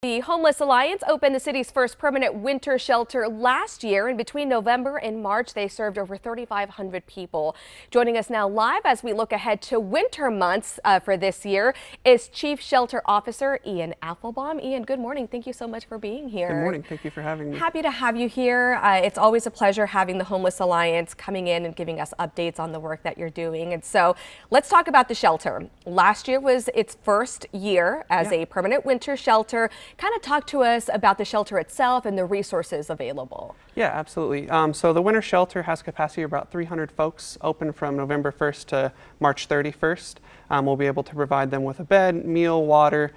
The Homeless Alliance opened the city's first permanent winter shelter last year, and between November and March, they served over 3,500 people. Joining us now live as we look ahead to winter months for this year is Chief Shelter Officer Ian Applebaum. Ian, good morning. Thank you so much for being here. Good morning. Thank you for having me. Happy to have you here. It's always a pleasure having the Homeless Alliance coming in and giving us updates on the work that you're doing. And so let's talk about the shelter. Last year was its first year as a permanent winter shelter. Kind of talk to us about the shelter itself and the resources available. Yeah, absolutely. So the winter shelter has capacity of about 300 folks, open from November 1st to March 31st. We'll be able to provide them with a bed, meal, water,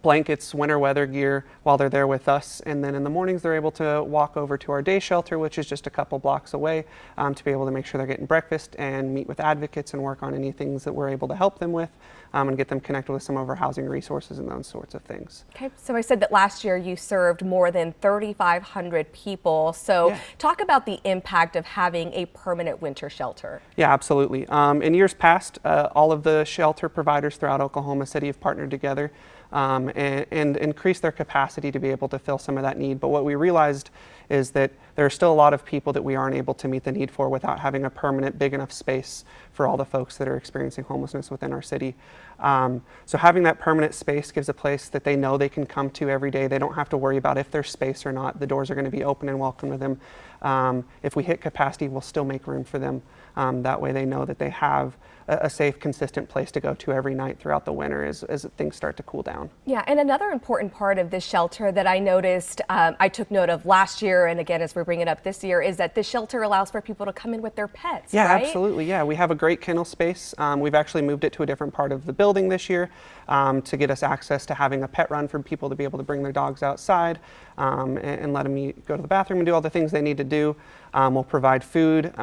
blankets, winter weather gear while they're there with us. And then in the mornings, they're able to walk over to our day shelter, which is just a couple blocks away, to be able to make sure they're getting breakfast and meet with advocates and work on any things that we're able to help them with, and get them connected with some of our housing resources and those sorts of things. Okay, so I said that last year you served more than 3,500 people. So talk about the impact of having a permanent winter shelter. Yeah, absolutely. In years past, all of the shelter providers throughout Oklahoma City have partnered together and increase their capacity to be able to fill some of that need. But what we realized is that there are still a lot of people that we aren't able to meet the need for without having a permanent, big enough space for all the folks that are experiencing homelessness within our city. So having that permanent space gives a place that they know they can come to every day. They don't have to worry about if there's space or not. The doors are going to be open and welcome to them. If we hit capacity, we'll still make room for them. That way they know that they have a safe, consistent place to go to every night throughout the winter as things start to cool down. Yeah, and another important part of this shelter that I noticed, I took note of last year, and again as we're bringing it up this year, is that this shelter allows for people to come in with their pets. Yeah, right? Absolutely. Yeah, we have a great kennel space. We've actually moved it to a different part of the building this year to get us access to having a pet run for people to be able to bring their dogs outside and let them go to the bathroom and do all the things they need to do. We'll provide food,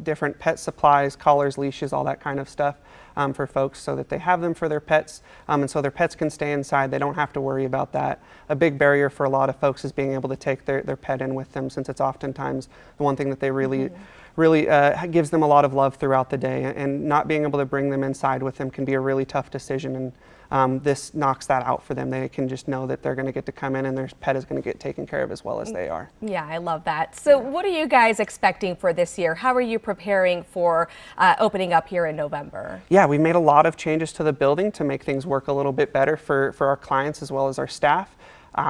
different pet supplies, collars, leashes, all that kind of stuff for folks so that they have them for their pets and so their pets can stay inside. They don't have to worry about that. A big barrier for a lot of folks is being able to take their pet in with them, since it's oftentimes the one thing that they really gives them a lot of love throughout the day, and not being able to bring them inside with them can be a really tough decision, and this knocks that out for them. They can just know that they're going to get to come in and their pet is going to get taken care of as well as they are. Yeah, I love that. So what are you guys expecting for this year? How are you preparing for opening up here in November? Yeah, we made a lot of changes to the building to make things work a little bit better for our clients as well as our staff.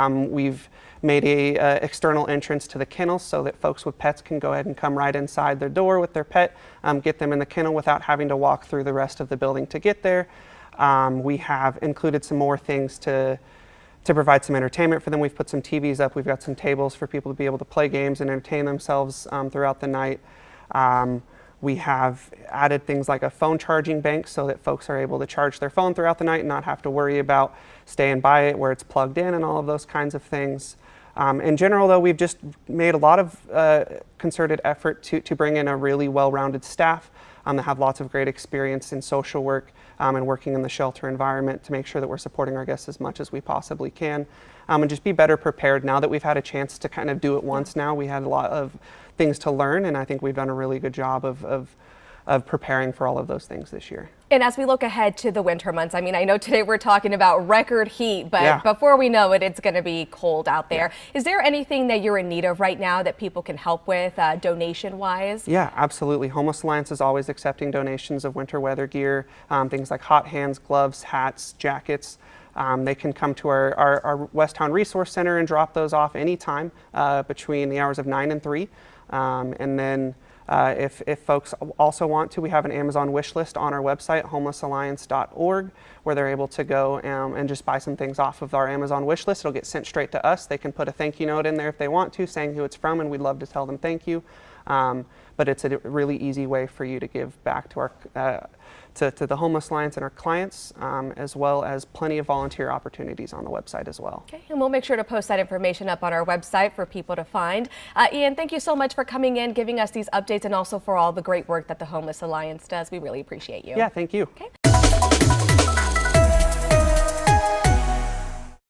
We've made a external entrance to the kennels so that folks with pets can go ahead and come right inside their door with their pet, get them in the kennel without having to walk through the rest of the building to get there. We have included some more things to provide some entertainment for them. We've put some TVs up. We've got some tables for people to be able to play games and entertain themselves throughout the night. We have added things like a phone charging bank so that folks are able to charge their phone throughout the night and not have to worry about staying by it where it's plugged in and all of those kinds of things. In general, though, we've just made a lot of concerted effort to bring in a really well-rounded staff that have lots of great experience in social work and working in the shelter environment to make sure that we're supporting our guests as much as we possibly can, and just be better prepared now that we've had a chance to kind of do it once now. We had a lot of things to learn, and I think we've done a really good job of preparing for all of those things this year. And as we look ahead to the winter months, I mean, I know today we're talking about record heat, but before we know it, it's going to be cold out there. Is there anything that you're in need of right now that people can help with donation-wise? Yeah, absolutely. Homeless Alliance is always accepting donations of winter weather gear, things like hot hands, gloves, hats, jackets. They can come to our Westtown Resource Center and drop those off anytime between the hours of 9 and 3. And then if folks also want to, we have an Amazon wish list on our website, homelessalliance.org, where they're able to go and just buy some things off of our Amazon wish list. It'll get sent straight to us. They can put a thank you note in there if they want to, saying who it's from, and we'd love to tell them thank you. But it's a really easy way for you to give back to our to the Homeless Alliance and our clients, as well as plenty of volunteer opportunities on the website as well. Okay, and we'll make sure to post that information up on our website for people to find. Ian, thank you so much for coming in, giving us these updates, and also for all the great work that the Homeless Alliance does. We really appreciate you. Yeah, thank you. Okay.